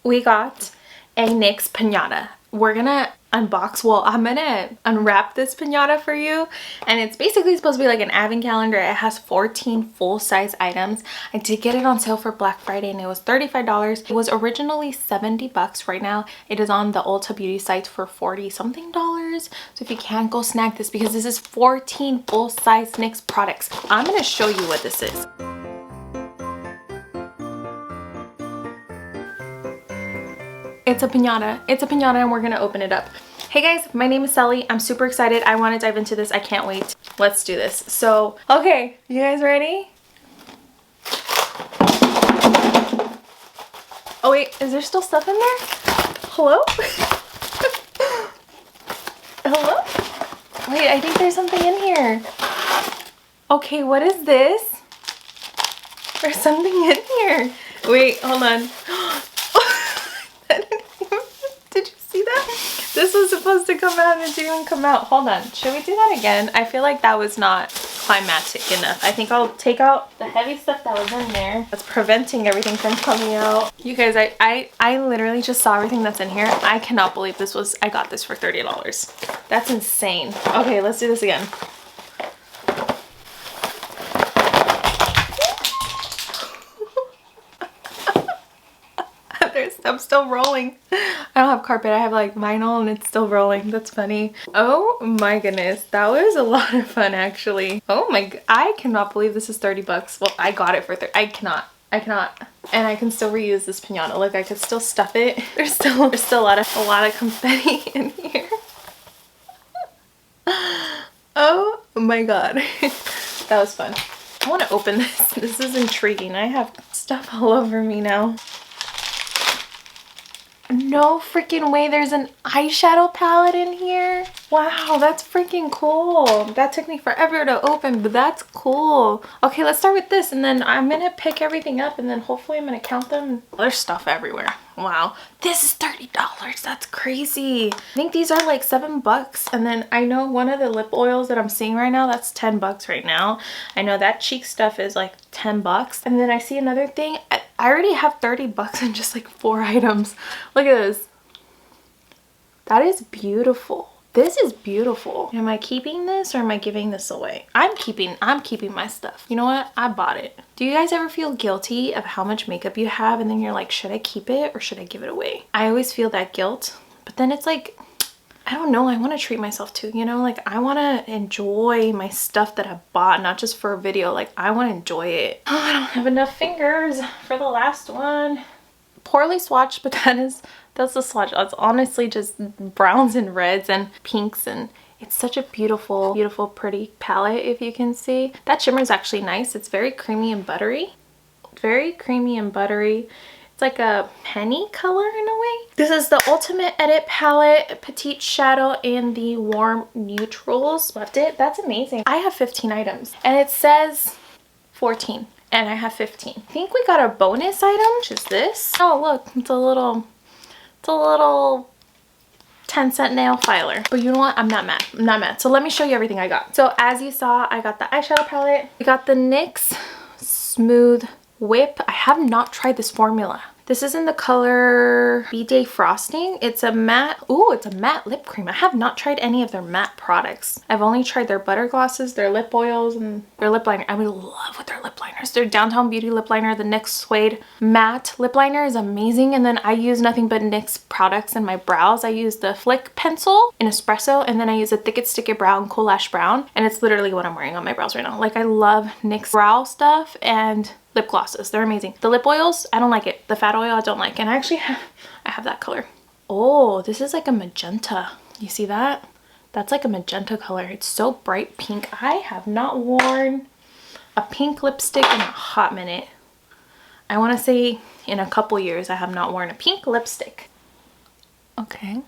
we got a NYX pinata. We're gonna unbox, well, I'm gonna unwrap this pinata for you, and it's basically supposed to be like an advent calendar. It has 14 full-size items. I did get it on sale for Black Friday and it was $35. It was originally 70 bucks. Right now it is on the Ulta beauty site for 40 something dollars. So if you can, go snag this because this is 14 full-size NYX products. I'm gonna show you what this is. It's a pinata. It's a pinata and we're gonna open it up. Hey guys, my name is Sally. I'm super excited. I want to dive into this. I can't wait. Let's do this. So, okay, you guys ready? Oh wait, is there still stuff in there? Hello? Hello? Wait, I think there's something in here. Okay, what is this? There's something in here. Wait, hold on. Did you see that? This was supposed to come out and it didn't come out. Hold on. Should we do that again? I feel like that was not climatic enough. I think I'll take out the heavy stuff that was in there that's preventing everything from coming out. You guys, I literally just saw everything that's in here. I cannot believe this was, I got this for $30. That's insane. Okay, let's do this again. I'm still rolling. I don't have carpet. I have like vinyl and it's still rolling. That's funny. Oh my goodness. That was a lot of fun actually. Oh my, I cannot believe this is 30 bucks. Well, I got it for 30. I cannot. And I can still reuse this pinata. Like I could still stuff it. There's still a lot of confetti in here. Oh my god. That was fun. I want to open this. This is intriguing. I have stuff all over me now. No freaking way, there's an eyeshadow palette in here. Wow, that's freaking cool. That took me forever to open, but that's cool. Okay, let's start with this and then I'm gonna pick everything up and then hopefully I'm gonna count them. There's stuff everywhere. Wow, this is $30. That's crazy. I think these are like 7 bucks. And then I know one of the lip oils that I'm seeing right now, that's 10 bucks right now. I know that cheek stuff is like 10 bucks. And then I see another thing. I already have 30 bucks in just like 4 items. Look at this. That is beautiful. This is beautiful. Am I keeping this or am I giving this away? I'm keeping my stuff. You know what? I bought it. Do you guys ever feel guilty of how much makeup you have and then you're like, should I keep it or should I give it away? I always feel that guilt, but then it's like, I don't know, I want to treat myself too, you know? Like I want to enjoy my stuff that I bought, not just for a video. Like I want to enjoy it. Oh, I don't have enough fingers for the last one. Poorly swatched, but that's the swatch. That's honestly just browns and reds and pinks, and it's such a beautiful, beautiful, pretty palette if you can see. That shimmer is actually nice. It's very creamy and buttery. Very creamy and buttery. It's like a penny color in a way. This is the Ultimate Edit palette, Petite Shadow in the warm neutrals. Loved it. That's amazing. I have 15 items and it says 14 and I have 15. I think we got a bonus item, which is this. Oh look, it's a little 10-cent nail filer. But you know what? I'm not mad. I'm not mad. So let me show you everything I got. So as you saw, I got the eyeshadow palette. I got the NYX Smooth Whip. I have not tried this formula. This is in the color B-Day Frosting. It's a matte, ooh, it's a matte lip cream. I have not tried any of their matte products. I've only tried their butter glosses, their lip oils, and their lip liner. I would love with their lip liners. Their Downtown Beauty lip liner, the NYX Suede matte lip liner is amazing. And then I use nothing but NYX products in my brows. I use the Flick pencil in Espresso, and then I use the Thick It Stick It Brown Cool Lash Brown. And it's literally what I'm wearing on my brows right now. Like I love NYX brow stuff and lip glosses. They're amazing. The lip oils, I don't like it. The fat oil, I don't like. And I actually have that color. Oh, this is like a magenta. You see that? That's like a magenta color. It's so bright pink. I have not worn a pink lipstick in a hot minute. I want to say in a couple years I have not worn a pink lipstick. Okay.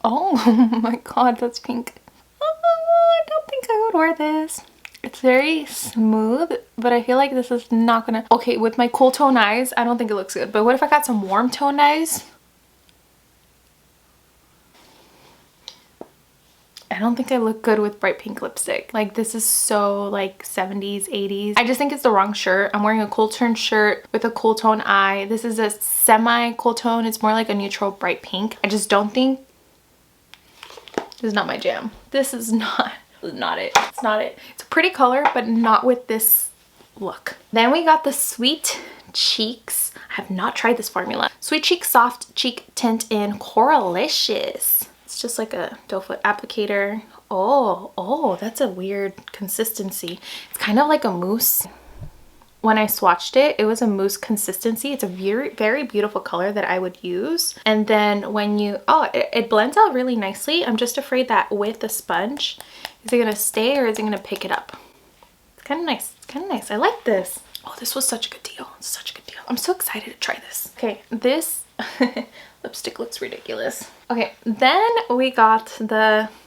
Oh my god, that's pink. Oh, I don't think I would wear this. It's very smooth, but I feel like this is not gonna... Okay, with my cool tone eyes, I don't think it looks good. But what if I got some warm toned eyes? I don't think I look good with bright pink lipstick. Like this is so like 70s, 80s. I just think it's the wrong shirt. I'm wearing a cool tone shirt with a cool tone eye. This is a semi cool tone. It's more like a neutral bright pink. I just don't think, this is not my jam. This is not it. It's not it. It's a pretty color, but not with this look. Then we got the Sweet Cheeks. I have not tried this formula. Sweet Cheek Soft Cheek Tint in Coralicious. It's just like a doe foot applicator. Oh, that's a weird consistency. It's kind of like a mousse. When I swatched it, it was a mousse consistency. It's a very, very beautiful color that I would use. And then when you, it blends out really nicely. I'm just afraid that with the sponge, is it gonna stay or is it gonna pick it up? It's kind of nice. It's kind of nice. I like this. Oh, this was such a good deal. Such a good deal. I'm so excited to try this. Okay, this lipstick looks ridiculous. Okay, then we got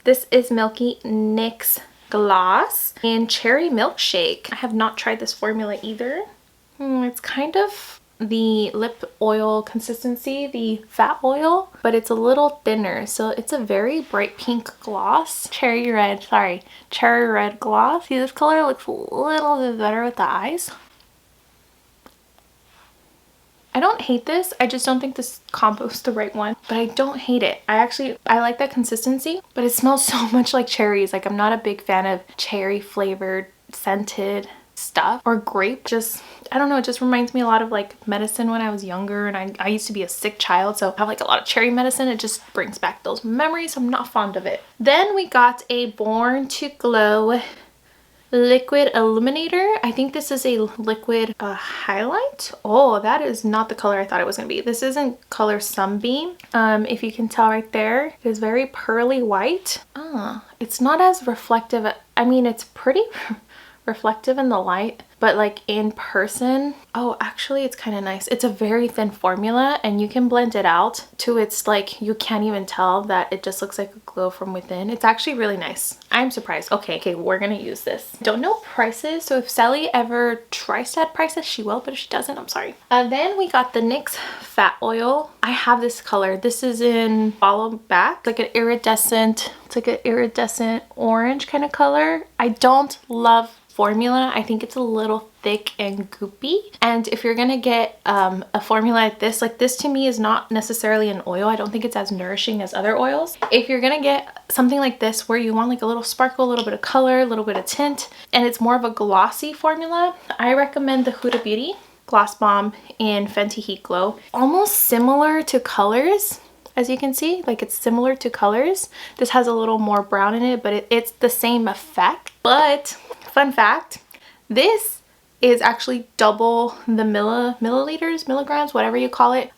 this is Milky NYX Gloss in Cherry Milkshake. I have not tried this formula either. It's kind of the lip oil consistency, the fat oil, but it's a little thinner. So it's a very bright pink gloss. Cherry red gloss. See, this color looks a little bit better with the eyes. I don't hate this. I just don't think this combo is the right one, but I don't hate it. I like that consistency, but it smells so much like cherries. Like I'm not a big fan of cherry flavored scented stuff or grape. Just, I don't know. It just reminds me a lot of like medicine when I was younger, and I used to be a sick child. So I have like a lot of cherry medicine. It just brings back those memories. I'm not fond of it. Then we got a Born to Glow liquid illuminator. I think this is a liquid highlight. Oh, that is not the color I thought it was gonna be. This isn't color Sunbeam. If you can tell right there, it is very pearly white. It's not as reflective. I mean, it's pretty reflective in the light, but like in person, oh, actually it's kind of nice. It's a very thin formula and you can blend it out to it's like you can't even tell that it just looks like a glow from within. It's actually really nice. I'm surprised. Okay, we're gonna use this. Don't know prices, so if Sally ever tries to add prices, she will, but if she doesn't, I'm sorry. Then we got the NYX Fat Oil. I have this color. This is in Follow Back, like an iridescent, it's like an iridescent orange kind of color. I don't love formula. I think it's a little thick and goopy, and if you're gonna get a formula like this to me is not necessarily an oil. I don't think it's as nourishing as other oils. If you're gonna get something like this where you want like a little sparkle, a little bit of color, a little bit of tint, and it's more of a glossy formula, I recommend the Huda Beauty Gloss Bomb in Fenty Heat Glow. Almost similar to colors. As you can see, like it's similar to colors. This has a little more brown in it, but it's the same effect. But fun fact, this is actually double the milligrams, whatever you call it,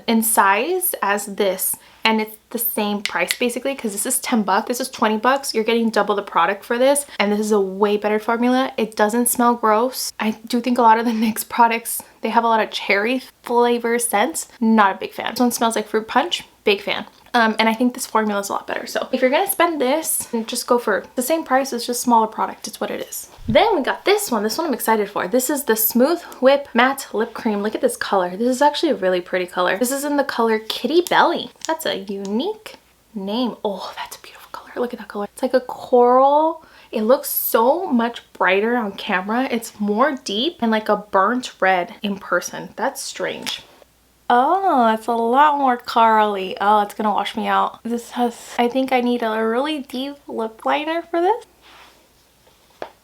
in size as this. And it's the same price basically, because this is 10 bucks, this is 20 bucks. You're getting double the product for this, and this is a way better formula. It doesn't smell gross. I do think a lot of the NYX products, they have a lot of cherry flavor scents. Not a big fan. This one smells like fruit punch. Big fan. And I think this formula is a lot better. So if you're gonna spend this, just go for the same price. It's just smaller product. It's what it is. Then we got this one. This one I'm excited for. This is the Smooth Whip Matte Lip Cream. Look at this color. This is actually a really pretty color. This is in the color Kitty Belly. That's a unique name. Oh, that's a beautiful color. Look at that color. It's like a coral. It looks so much brighter on camera. It's more deep and like a burnt red in person. That's strange. Oh, it's a lot more corally. Oh, it's gonna wash me out. This has, I think I need a really deep lip liner for this.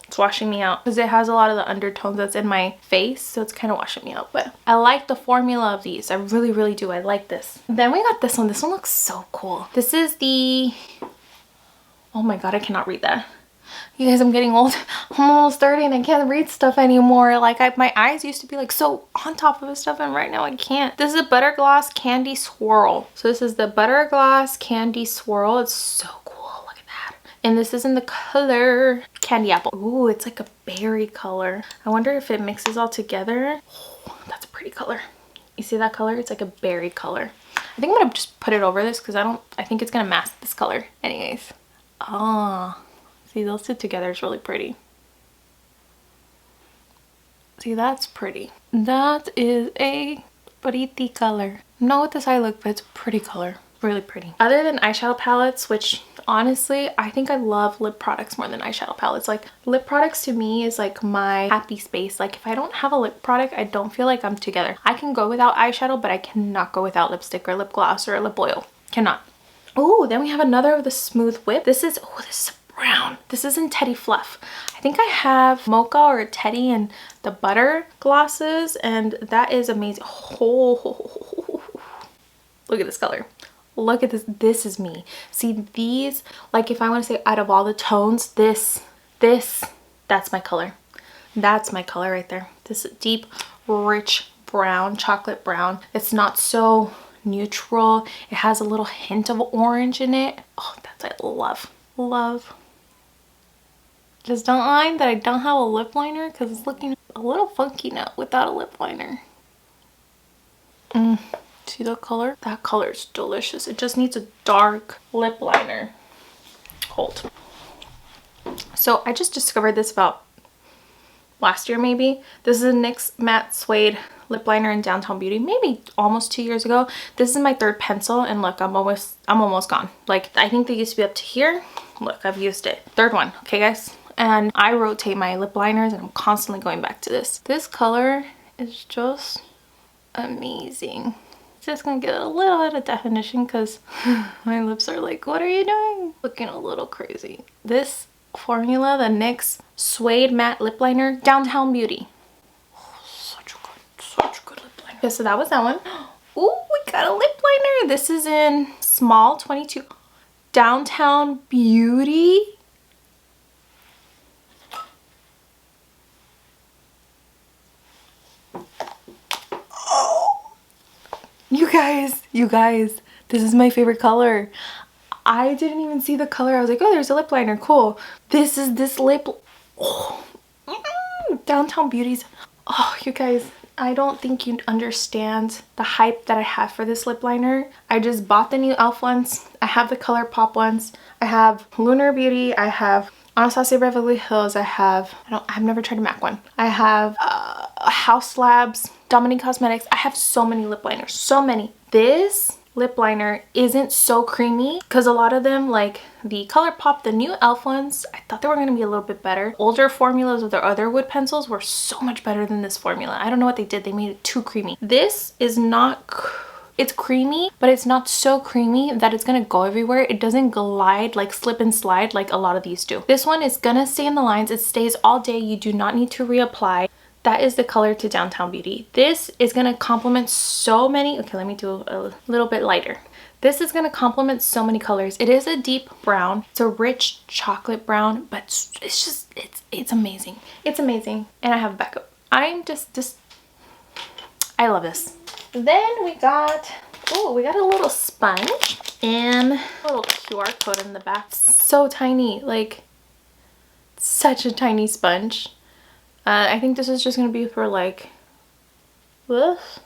It's washing me out because it has a lot of the undertones that's in my face, so it's kind of washing me out. But I like the formula of these. I really, really do. I like this. Then we got this one. This one looks so cool. This is the, oh my god, I cannot read that. You guys, I'm getting old. I'm almost 30 and I can't read stuff anymore. Like my eyes used to be like so on top of this stuff, and right now I can't. This is a Butter Gloss Candy Swirl. So this is the Butter Gloss Candy Swirl. It's so cool. Look at that. And this is in the color Candy Apple. Ooh, it's like a berry color. I wonder if it mixes all together. Oh, that's a pretty color. You see that color? It's like a berry color. I think I'm gonna just put it over this because I think it's gonna mask this color. Anyways. Oh. See, those two together is really pretty. See, that's pretty. That is a pretty color. Not what this eye look, but it's a pretty color. really pretty. Other than eyeshadow palettes, which honestly, I think I love lip products more than eyeshadow palettes. Like lip products to me is like my happy space. Like if I don't have a lip product, I don't feel like I'm together. I can go without eyeshadow, but I cannot go without lipstick or lip gloss or lip oil. Cannot. Oh, then we have another of the Smooth Whip. This is, oh, this is brown. This is in Teddy Fluff. I think I have Mocha or Teddy and the butter glosses, and that is amazing. Oh, look at this color. Look at this. This is me. See these, like if I want to say out of all the tones, this, that's my color. That's my color right there. This deep, rich brown, chocolate brown. It's not so neutral. It has a little hint of orange in it. Oh, that's I love. Just don't mind that I don't have a lip liner because it's looking a little funky now without a lip liner. See the color? That color is delicious. It just needs a dark lip liner. Hold. So I just discovered this about last year maybe. This is a NYX Matte Suede lip liner in Downtown Beauty, maybe almost 2 years ago. This is my third pencil, and look, I'm almost gone. Like I think they used to be up to here. Look, I've used it. Third one, okay guys? And I rotate my lip liners and I'm constantly going back to this. This color is just amazing. Just gonna get a little bit of definition because my lips are like, what are you doing? Looking a little crazy. This formula, the NYX Suede Matte Lip Liner, Downtown Beauty. Oh, such a good lip liner. Okay, so that was that one. Ooh, we got a lip liner. This is in small 22. Downtown Beauty. You guys, this is my favorite color. I didn't even see the color. I was like, oh, there's a lip liner, cool. This is this lip, oh, Downtown Beauty's. Oh, you guys, I don't think you understand the hype that I have for this lip liner. I just bought the new e.l.f. ones. I have the ColourPop ones. I have Lunar Beauty. I have Anastasia Beverly Hills. I've never tried a MAC one. I have House Labs, Dominique Cosmetics. I have so many lip liners, so many. This lip liner isn't so creamy because a lot of them, like the ColourPop, the new e.l.f. ones, I thought they were going to be a little bit better. Older formulas of their other wood pencils were so much better than this formula. I don't know what they did. They made it too creamy. This is not, it's creamy, but it's not so creamy that it's gonna go everywhere. It doesn't glide, like slip and slide like a lot of these do. This one is gonna stay in the lines. It stays all day. You do not need to reapply. That is the color to Downtown Beauty. This is gonna complement so many, okay, let me do a little bit lighter. This is gonna complement so many colors. It is a deep brown. It's a rich chocolate brown, but it's just, it's amazing. It's amazing. And I have a backup. I'm just, I love this. Then we got, oh, we got a little sponge and a little QR code in the back. So tiny, like such a tiny sponge. I think this is just gonna be for like this,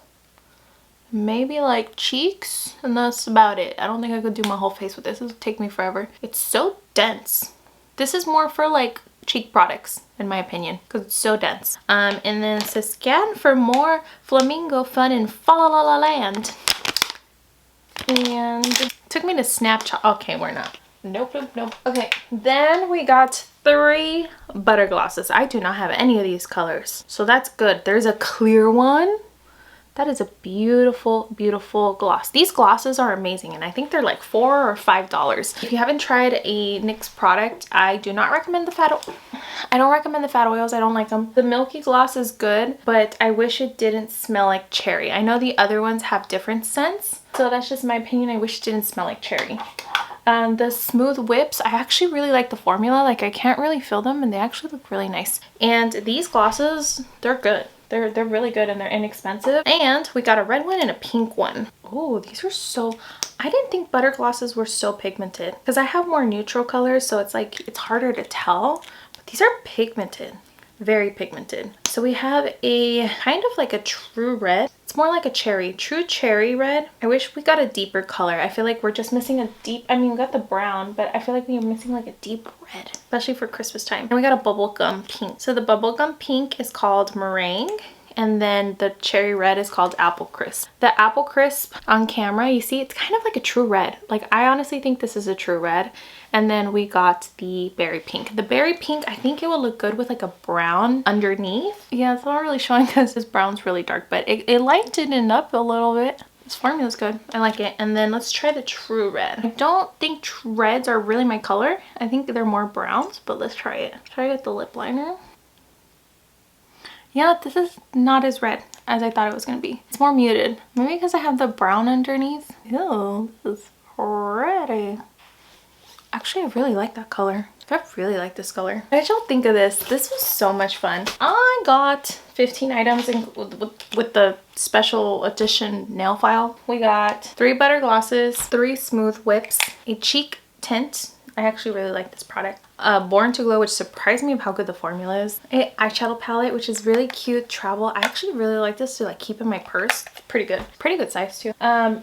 maybe like cheeks, and that's about it. I don't think I could do my whole face with this. This would take me forever. It's so dense. This is more for like cheek products in my opinion because it's so dense. And then it says scan for more flamingo fun in Fa La La Land. And it took me to Snapchat. Okay, we're not. Nope. Okay, then we got 3 butter glosses. I do not have any of these colors, so that's good. There's a clear one. That is a beautiful, beautiful gloss. These glosses are amazing, and I think they're like $4 or $5. If you haven't tried a NYX product, I do not recommend the fat oil. I don't recommend the fat oils. I don't like them. The milky gloss is good, but I wish it didn't smell like cherry. I know the other ones have different scents, so that's just my opinion. I wish it didn't smell like cherry. The Smooth Whips, I actually really like the formula. Like I can't really feel them, and they actually look really nice. And these glosses, they're good. They're really good, and they're inexpensive. And we got a red one and a pink one. Oh, these are so, I didn't think butter glosses were so pigmented because I have more neutral colors, so it's like it's harder to tell. But these are pigmented, very pigmented. So we have a kind of like a true red. It's more like a cherry, true cherry red. I wish we got a deeper color. I feel like we're just missing a deep, I mean, we got the brown, but I feel like we're missing like a deep red, especially for Christmas time. And we got a bubblegum pink. So the bubblegum pink is called Meringue, and then the cherry red is called Apple Crisp. The Apple Crisp on camera, you see, it's kind of like a true red. Like, I honestly think this is a true red. And then we got the berry pink. The berry pink, I think it will look good with like a brown underneath. Yeah, it's not really showing because this brown's really dark, but it lightened it up a little bit. This formula's good. I like it. And then let's try the true red. I don't think reds are really my color. I think they're more browns, but let's try it. Try it with the lip liner. Yeah, this is not as red as I thought it was gonna be. It's more muted. Maybe because I have the brown underneath. Ew, this is pretty. Actually, I really like that color. I really like this color. What did y'all think of this? This was so much fun. I got 15 items with the special edition nail file. We got 3 butter glosses, 3 smooth whips, a cheek tint. I actually really like this product. Born to Glow, which surprised me of how good the formula is. A eyeshadow palette, which is really cute travel. I actually really like this to like keep in my purse. It's pretty good size too.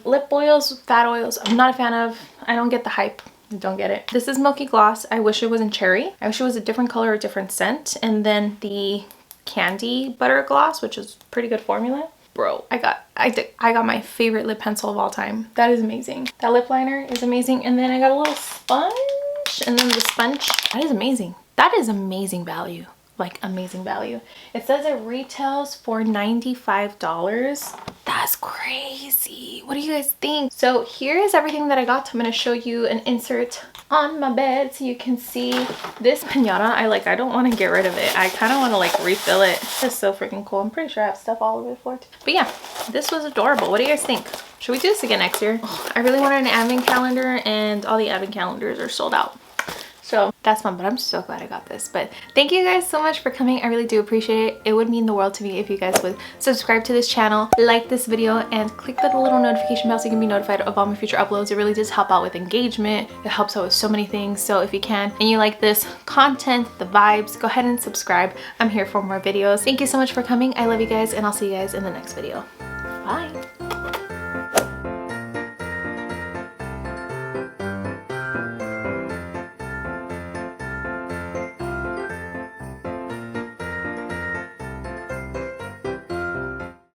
Lip oils, fat oils, I'm not a fan of. I don't get the hype. Don't get it. This is Milky Gloss. I wish it wasn't cherry. I wish it was a different color or a different scent. And then the Candy Butter Gloss, which is pretty good formula. Bro, I got my favorite lip pencil of all time. That is amazing. That lip liner is amazing. And then I got a little sponge. And then the sponge, that is amazing. That is amazing value. Like, amazing value. It says it retails for $95. That's crazy. What do you guys think? So here is everything that I got. I'm going to show you an insert on my bed so you can see this piñata. I don't want to get rid of it. I kind of want to like refill it. It's so freaking cool. I'm pretty sure I have stuff all over the floor. But yeah, this was adorable. What do you guys think? Should we do this again next year? Oh, I really wanted an advent calendar and all the advent calendars are sold out. So that's fun, but I'm so glad I got this. But thank you guys so much for coming. I really do appreciate it. It would mean the world to me if you guys would subscribe to this channel, like this video, and click the little notification bell so you can be notified of all my future uploads. It really does help out with engagement. It helps out with so many things. So if you can and you like this content, the vibes, go ahead and subscribe. I'm here for more videos. Thank you so much for coming. I love you guys, and I'll see you guys in the next video. Bye.